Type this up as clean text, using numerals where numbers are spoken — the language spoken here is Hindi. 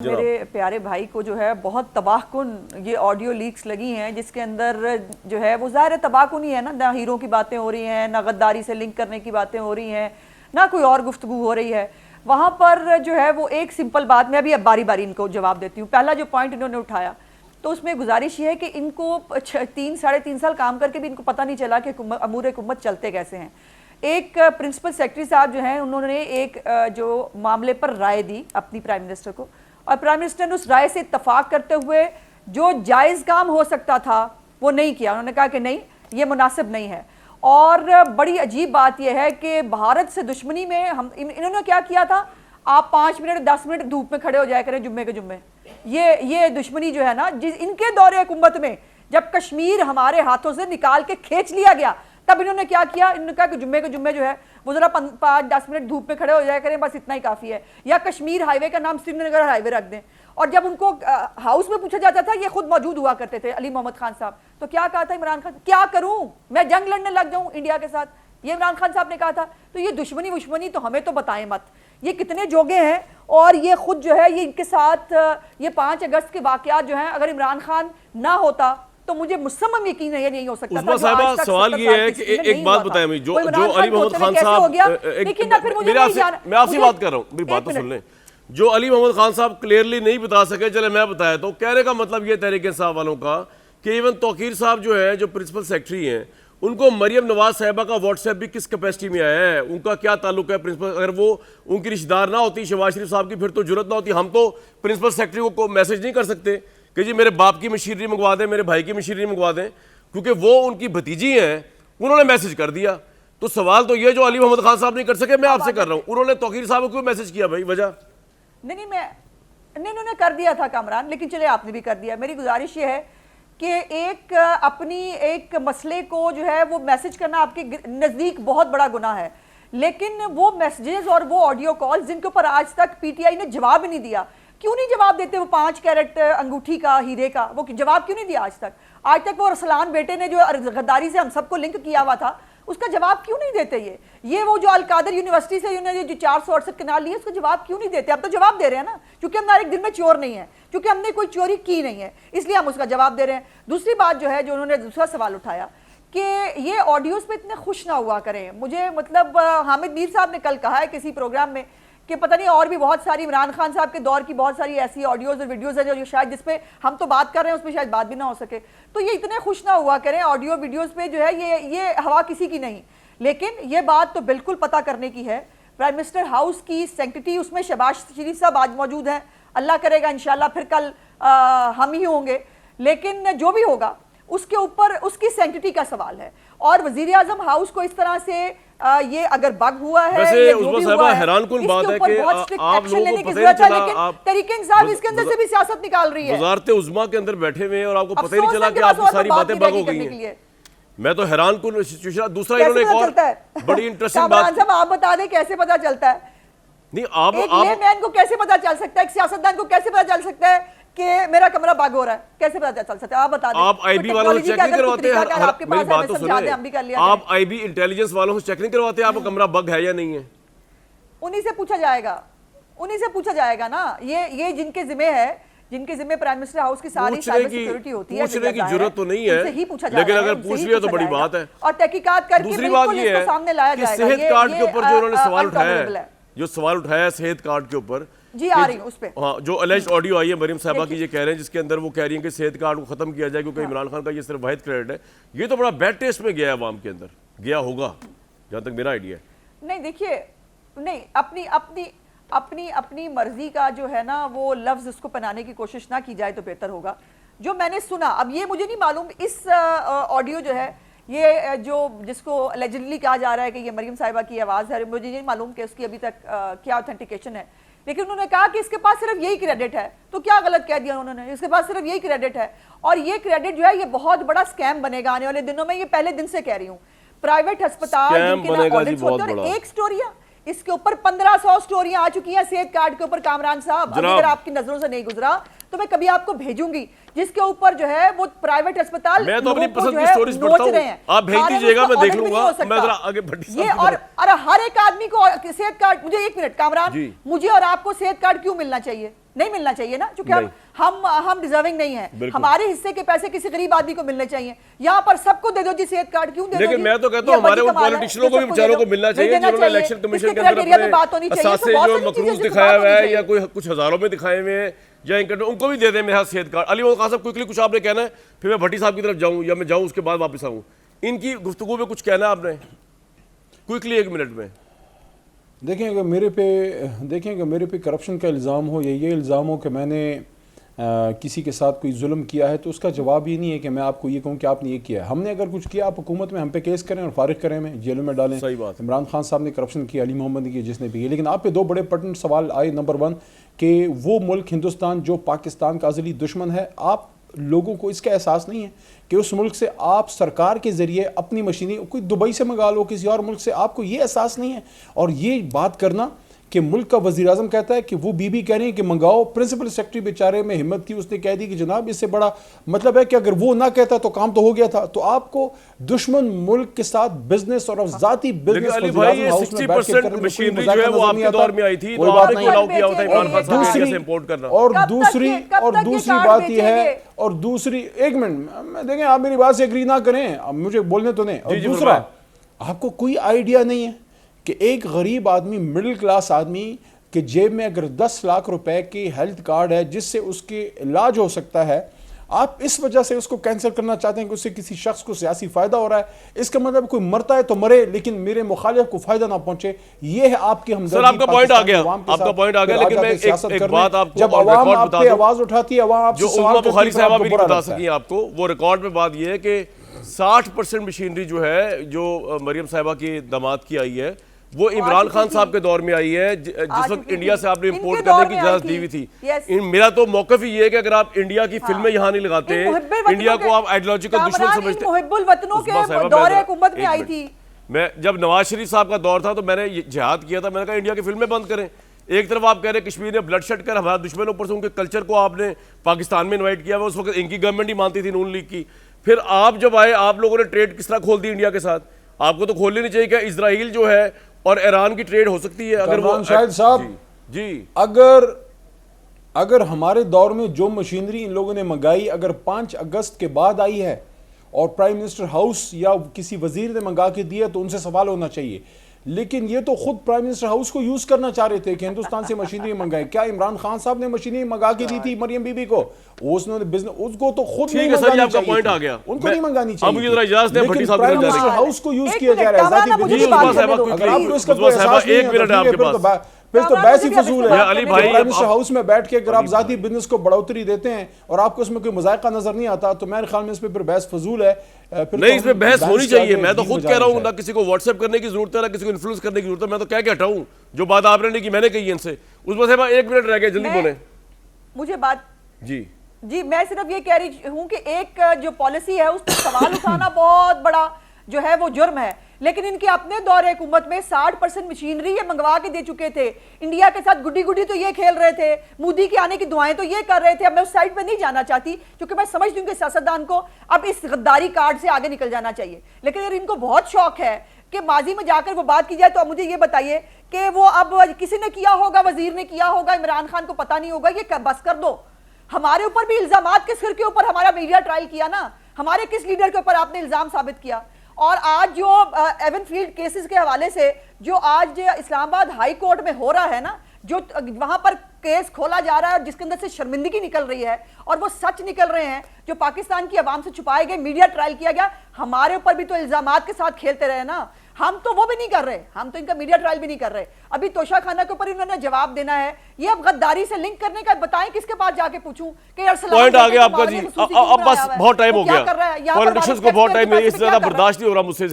मेरे प्यारे भाई को जो है बहुत तबाहकुन ये ऑडियो लीक्स लगी हैं, जिसके अंदर जो है वो ज़ाहिर तबाहकुन ही है ना हीरो की बातें हो रही हैं, ना गद्दारी से लिंक करने की बातें हो रही हैं, ना कोई और गुफ्तगू हो रही है। वहाँ पर जो है वो एक सिंपल बात, मैं अभी अब बारी बारी इनको जवाब देती हूँ। पहला जो पॉइंट इन्होंने उठाया तो उसमें गुजारिश ये है कि इनको 3-3.5 साल काम करके भी इनको पता नहीं चला कि अमूर हुकूमत चलते कैसे हैं। एक प्रिंसिपल सेक्रेटरी साहब जो हैं उन्होंने एक जो मामले पर राय दी अपनी प्राइम मिनिस्टर को, और प्राइम मिनिस्टर ने उस राय से इत्तफाक करते हुए जो जायज़ काम हो सकता था वो नहीं किया। उन्होंने कहा कि नहीं, ये मुनासिब नहीं है। और बड़ी अजीब बात यह है कि भारत से दुश्मनी में हम इन्होंने क्या किया था, आप 5 मिनट 10 मिनट धूप में खड़े हो जाया करें जुम्मे के जुम्मे। ये दुश्मनी जो है ना, जिस इनके दौरे हुकूमत में जब कश्मीर हमारे हाथों से निकाल के खींच लिया गया, तब इन्होंने क्या किया, इन्होंने कहा कि जुम्मे के जुम्मे जो है वो जरा 5-10 मिनट धूप में खड़े हो जाया करें, बस इतना ही काफ़ी है। या कश्मीर हाईवे का नाम श्रीनगर हाईवे रख दें। और जब उनको हाउस में पूछा जाता था, ये खुद मौजूद हुआ करते थे अली मोहम्मद खान साहब, तो क्या कहा था इमरान खान, क्या करूं मैं, जंग लड़ने लग जाऊं इंडिया के साथ, ये इमरान खान साहब ने कहा था। तो ये दुश्मनी तो हमें तो बताएं मत, ये कितने जोगे हैं। और ये खुद जो है ये इनके साथ ये 5 अगस्त के वाकयात जो हैं, अगर इमरान खान ना होता तो मुझे मुसम्मम यकीन है ये नहीं हो सकता था। साहब सवाल ये है कि एक बात बताएं मुझे, जो अली मोहम्मद खान साहब, मैं आपसे बात कर रहा हूँ, मेरी बात तो सुन लें। जो अली मोहम्मद खान साहब क्लियरली नहीं बता सके, चले मैं बताया, तो कहने का मतलब ये तहरीक इंसाफ वालों का कि इवन तौकीर साहब जो है, जो प्रिंसिपल सेक्रेटरी हैं, उनको मरियम नवाज साहिबा का व्हाट्सएप भी किस कैपेसिटी में आया है, उनका क्या ताल्लुक है प्रिंसिपल, अगर वो उनकी रिश्तेदार ना होती शहबाज शरीफ साहब की, फिर तो जरूरत ना होती। हम तो प्रिंसिपल सेक्रेटरी को मैसेज नहीं कर सकते कि जी मेरे बाप की मशीनरी मंगवा दें, मेरे भाई की मशीनरी मंगवा दें, क्योंकि वो उनकी भतीजी हैं, उन्होंने मैसेज कर दिया। तो सवाल तो ये जो अली मोहम्मद खान साहब नहीं कर सके, मैं आपसे कर रहा हूँ, उन्होंने तौकीर साहब को क्यों मैसेज किया भाई, वजह? नहीं, उन्होंने कर दिया था कामरान, लेकिन चले आपने भी कर दिया। मेरी गुजारिश ये है कि एक मसले को जो है वो मैसेज करना आपके नज़दीक बहुत बड़ा गुनाह है, लेकिन वो मैसेजेस और वो ऑडियो कॉल्स जिनके ऊपर आज तक पीटीआई ने जवाब ही नहीं दिया, क्यों नहीं जवाब देते? वो 5 कैरेट अंगूठी का, हीरे का, वो जवाब क्यों नहीं दिया आज तक? आज तक वो रसलान बेटे ने जो गद्दारी से हम सबको लिंक किया हुआ था, उसका जवाब क्यों नहीं देते? ये वो जो अलकादर यूनिवर्सिटी से उन्होंने जो 468 कनाल लिए, उसका जवाब क्यों नहीं देते? अब तो जवाब दे रहे हैं ना, क्योंकि हम एक दिन में चोर नहीं है, क्योंकि हमने कोई चोरी की नहीं है, इसलिए हम उसका जवाब दे रहे हैं। दूसरी बात जो है, जो उन्होंने दूसरा सवाल उठाया कि ये ऑडियोज पे इतने खुश ना हुआ करें। मुझे मतलब हामिद मीर साहब ने कल कहा है किसी प्रोग्राम में कि पता नहीं और भी बहुत सारी इमरान खान साहब के दौर की बहुत सारी ऐसी ऑडियोज और वीडियोज है जो शायद जिस पे हम तो बात कर रहे हैं उसमें शायद बात भी ना हो सके। तो ये इतने खुश ना हुआ करें ऑडियो वीडियोज पे जो है, ये हवा किसी की नहीं। लेकिन ये बात तो बिल्कुल पता करने की है, प्राइम मिनिस्टर हाउस की सेक्रेटरी, उसमें शहबाज शरीफ साहब आज मौजूद हैं, अल्लाह करेगा इंशाल्लाह फिर कल हम ही होंगे, लेकिन जो भी होगा उसके ऊपर उसकी सेक्रेटरी का सवाल है। और वजीर आजम हाउस को इस तरह से ये अगर बग हुआ है, ये जो भी हुआ है, हैरानकुन बात है कि आप लोगों लेने को की पता जरूरत है, नहीं लेकिन चला, तहरीक इंसाफ इसके अंदर से भी सियासत निकाल रही है। वजारत उज़्मा के अंदर बैठे हुए हैं और आपको पता ही नहीं चला कि आपकी सारी बातें बग हो गई हैं। मैं तो हैरानकुन सिचुएशन। दूसरा इन्होंने एक और बड़ी इंटरेस्टिंग बात, आप बता दें कैसे पता चलता है? नहीं, आप लेमैन को कैसे पता चल सकता है, एक सियासतदान को कैसे पता चल सकता है कि मेरा कमरा बग हो रहा है? कैसे पता चल सकता है? आप बता दें। आप आईबी वालों से चेक नहीं करवाते? मेरी बात तो सुनिए, आप आईबी इंटेलिजेंस वालों से चेक नहीं करवाते आपका कमरा बग है या नहीं है? उन्हीं से पूछा जाएगा ना। ये जिनके जिम्मे है, जिनके जिम्मे प्राइम मिनिस्टर हाउस की सारी साइबर सिक्योरिटी होती है, पूछने की जरूरत तो नहीं है, लेकिन अगर पूछ लिया तो बड़ी बात है और तहकीकात करके दूसरी बात ये है सामने लाया जाएगा। सेहत कार्ड के ऊपर जो उन्होंने सवाल उठाया है, सेहत कार्ड के ऊपर जी आ रही है उस पे, हाँ, जो अलेज्ड ऑडियो आई है मरियम साहिबा की, ये कह रहे हैं जिसके अंदर वो कह रही है कि सेहत कार्ड को खत्म किया जाए क्योंकि इमरान खान का ये सिर्फ वाहिद क्रेडिट है। ये तो बड़ा बैड टेस्ट में गया है अवाम के अंदर, गया होगा जहां तक मेरा आइडिया है। नहीं देखिए, नहीं अपनी मर्जी का जो है ना वो लफ्ज उसको पहनाने की कोशिश ना की जाए तो बेहतर होगा। जो मैंने सुना, अब ये मुझे नहीं मालूम इस ऑडियो जो है, ये जो जिसको एलिजिडली कहा जा रहा है कि ये मरियम साहिबा की आवाज़ है, मुझे नहीं मालूम कि उसकी अभी तक क्या ऑथेंटिकेशन है, लेकिन उन्होंने कहा कि इसके पास सिर्फ यही क्रेडिट है। तो क्या गलत कह दिया उन्होंने? इसके पास सिर्फ यही क्रेडिट है, और ये क्रेडिट जो है ये बहुत बड़ा स्कैम बनेगा आने वाले दिनों में। ये पहले दिन से कह रही हूँ, प्राइवेट अस्पताल एक स्टोरिया, इसके ऊपर 1500 स्टोरियां आ चुकी हैं सेहत कार्ड के ऊपर। कामरान साहब, अगर आपकी नजरों से नहीं गुजरा तो मैं कभी आपको भेजूंगी, जिसके ऊपर जो है वो प्राइवेट अस्पताल, मैं तो अपनी पसंद की स्टोरीज पढ़ता हूं, आप भेज दीजिएगा, मैं देख लूंगा। मैं जरा आगे बढ़ ये और हर एक आदमी को सेहत कार्ड, मुझे 1 मिनट कामरान, मुझे और आपको सेहत कार्ड क्यों मिलना चाहिए? नहीं मिलना चाहिए ना, क्योंकि हम डिजर्विंग नहीं है, हमारे हिस्से के पैसे किसी गरीब आदमी को मिलने चाहिए। यहाँ पर सबको दे दो जी सेहत कार्ड, क्यों दे दो? लेकिन मैं तो कहता हूँ हमारे पॉलिटिशियनों को भी बेचारों को मिलना चाहिए, जिन्होंने इलेक्शन कमिशन के अंदर अपने असासे जो मकरूज दिखाया हुआ है या कोई कुछ हजारों में दिखाए हुए हैं या इनकम, उनको भी दे दें मेरा सेहत कार्ड। अली मोहम्मद खान साहब क्विकली कुछ आपने कहना है, फिर मैं भट्टी साहब की तरफ जाऊँ या मैं जाऊँ उसके बाद वापस आऊँ, इनकी गुफ्तगू में कुछ कहना है आपने क्विकली 1 मिनट में? देखें कि मेरे पे करप्शन का इल्ज़ाम हो या ये इल्ज़ाम हो कि मैंने किसी के साथ कोई जुल्म किया है, तो उसका जवाब ये नहीं है कि मैं आपको ये कहूँ कि आपने ये किया है। हमने अगर कुछ किया, आप हुकूमत में हम पे केस करें और फारिग करें, हमें जेलों में डालें। सही बात। इमरान खान साहब ने करप्शन किया, अली मोहम्मद ने किया, जिसने भी किया। लेकिन आप पे 2 बड़े पर्टिनेंट सवाल आए। नंबर 1 कि वो मुल्क हिंदुस्तान जो पाकिस्तान का अज़ली दुश्मन है, आप लोगों को इसका एहसास नहीं है कि उस मुल्क से आप सरकार के ज़रिए अपनी मशीनें कोई दुबई से मंगा लो, किसी और मुल्क से, आपको ये एहसास नहीं है। और ये बात करना कि मुल्क का वज़ीर आज़म कहता है कि वो बीबी कह रही है कि मंगाओ, प्रिंसिपल सेक्रेटरी बेचारे में हिम्मत थी, उसने कह दी कि जनाब इससे बड़ा मतलब है कि अगर वो ना कहता तो काम तो हो गया था। तो आपको दुश्मन मुल्क के साथ बिजनेस और ज़ाती बिजनेस अली भाई ये 60% मशीनरी जो है वो आपके दौर में आई थी, तो आपने अलाउ किया होता है इमरान खान साहब से इंपोर्ट करना। और दूसरी बात ये है, और दूसरी 1 मिनट देखें, आप मेरी बात से एग्री ना करें, अब मुझे बोलने तो नहीं। और दूसरा, आपको कोई आइडिया नहीं है कि एक गरीब आदमी, मिडिल क्लास आदमी के जेब में अगर 10 लाख रुपए की हेल्थ कार्ड है जिससे उसके इलाज हो सकता है, आप इस वजह से उसको कैंसिल करना चाहते हैं कि उससे किसी शख्स को सियासी फायदा हो रहा है। इसका मतलब कोई मरता है तो मरे, लेकिन मेरे मुखालिफ को फायदा ना पहुंचे। ये है आपकी हमदर्दी। सर आपका पॉइंट आ गया, आपका पॉइंट आ गया, लेकिन मैं एक बात आपको जब आवाम आप पे आवाज उठाती है, आवाम आपसे सवाल करती है, बुखारी साहब भी नहीं बता सकी आपको, वो रिकॉर्ड में बात ये है कि 60% मशीनरी जो है, जो मरियम साहिबा की दामाद की आई है, वो इमरान खान साहब के दौर में आई है, जिस वक्त इंडिया से आपने इंपोर्ट करने की इजाजत दी हुई थी। मेरा तो मौकफ ही ये है कि अगर आप इंडिया की फिल्में यहाँ नहीं लगाते, इंडिया को आप आइडियोलॉजिकल दुश्मन समझते। मुहिब्बुल वतनों के दौरे हुकूमत में आई थी। मैं जब नवाज शरीफ साहब का दौर था तो मैंने जिहाद किया था, मैंने कहा इंडिया की फिल्में बंद करें। एक तरफ आप कह रहे कश्मीर ने ब्लड शेड कर हमारा दुश्मन, ऊपर से उनके कल्चर को आपने पाकिस्तान में इन्वाइट किया, उस वक्त इनकी गवर्नमेंट ही मानती थी, नून लीग की। फिर आप जब आए, आप लोगों ने ट्रेड किस तरह खोल दी इंडिया के साथ? आपको तो खोलनी नहीं चाहिए। क्या इजराइल जो है और ईरान की ट्रेड हो सकती है? अगर वो शायद साहब जी अगर हमारे दौर में जो मशीनरी इन लोगों ने मंगाई, अगर 5 अगस्त के बाद आई है और प्राइम मिनिस्टर हाउस या किसी वजीर ने मंगा के दिया, तो उनसे सवाल होना चाहिए। लेकिन ये तो खुद प्राइम मिनिस्टर हाउस को यूज करना चाह रहे थे कि हिंदुस्तान से मशीनरी मंगाए। क्या इमरान खान साहब ने मशीनरी मंगा के दी थी मरियम बीबी को? उसने बिजनेस, उसको तो खुद नहीं मंगानी आपका पॉइंट आ गया, उनको नहीं मंगानी चाहिए। अब मुझे जरा इजाजत दें, भट्टी साहब प्राइम मिनिस्टर हाउस को यूज किया जा रहा है जाती बिजनेस। अगर आपको इसका कोई एहसास नहीं है, फिर तो बहस ही फजूल है। अली भाई, प्राइम मिनिस्टर हाउस में बैठ के अगर आप जाती बिजनेस को बढ़ोतरी देते हैं और आपको इसमें कोई मजायका नजर नहीं आता, तो मेरे ख्याल में इस पे फिर बहस फजूल है। नहीं, इसमें बहस होनी चाहिए। मैं तो खुद कह रहा हूँ, ना किसी को व्हाट्सएप करने की जरूरत है, ना किसी को इन्फ्लुएंस करने की जरूरत है। मैं तो कह के हटाऊं जो बात आपने नहीं की, मैंने कही इनसे। उसमें से 1 मिनट रह गया, जल्दी बोले। मुझे बात जी मैं सिर्फ ये कह रही हूँ कि एक जो पॉलिसी है उस पर सवाल उठाना बहुत बड़ा जो है वो जुर्म है। लेकिन इनके अपने दौरे हुकूमत में 60% मशीनरी ये मंगवा के दे चुके थे। इंडिया के साथ गुड्डी गुड्डी तो ये खेल रहे थे, मोदी के आने की दुआएं तो ये कर रहे थे। अब मैं उस साइड पे नहीं जाना चाहती, क्योंकि मैं समझती हूँ कि सियासतदान को अब इस गद्दारी कार्ड से आगे निकल जाना चाहिए। लेकिन अगर इनको बहुत शौक है कि माजी में जाकर वो बात की जाए, तो अब मुझे ये बताइए कि वो अब किसी ने किया होगा, वजीर ने किया होगा, इमरान खान को पता नहीं होगा, ये बस कर दो। हमारे ऊपर भी इल्जामात किस के ऊपर हमारा मीडिया ट्रायल किया ना, हमारे किस लीडर के ऊपर आपने इल्जाम साबित किया? और आज जो एवन फील्ड केसेस के हवाले से जो आज इस्लामाबाद हाई कोर्ट में हो रहा है ना, जो वहां पर केस खोला जा रहा है जिसके अंदर से शर्मिंदगी निकल रही है और वो सच निकल रहे हैं जो पाकिस्तान की आवाम से छुपाए गए, मीडिया ट्रायल किया गया, हमारे ऊपर भी तो इल्जामात के साथ खेलते रहे ना। हम तो वो भी नहीं कर रहे, हम तो इनका मीडिया ट्रायल भी नहीं कर रहे। अभी तोशा खाना के ऊपर इन्होंने जवाब देना है, ये अब गद्दारी से लिंक करने का बताएं, किसके पास जाके पूछूं कि पॉइंट आ गया आपका जी। अब बस बहुत टाइम हो गया, पॉलिटिशियंस को बहुत टाइम, इससे ज्यादा बर्दाश्त नहीं हो रहा मुझसे।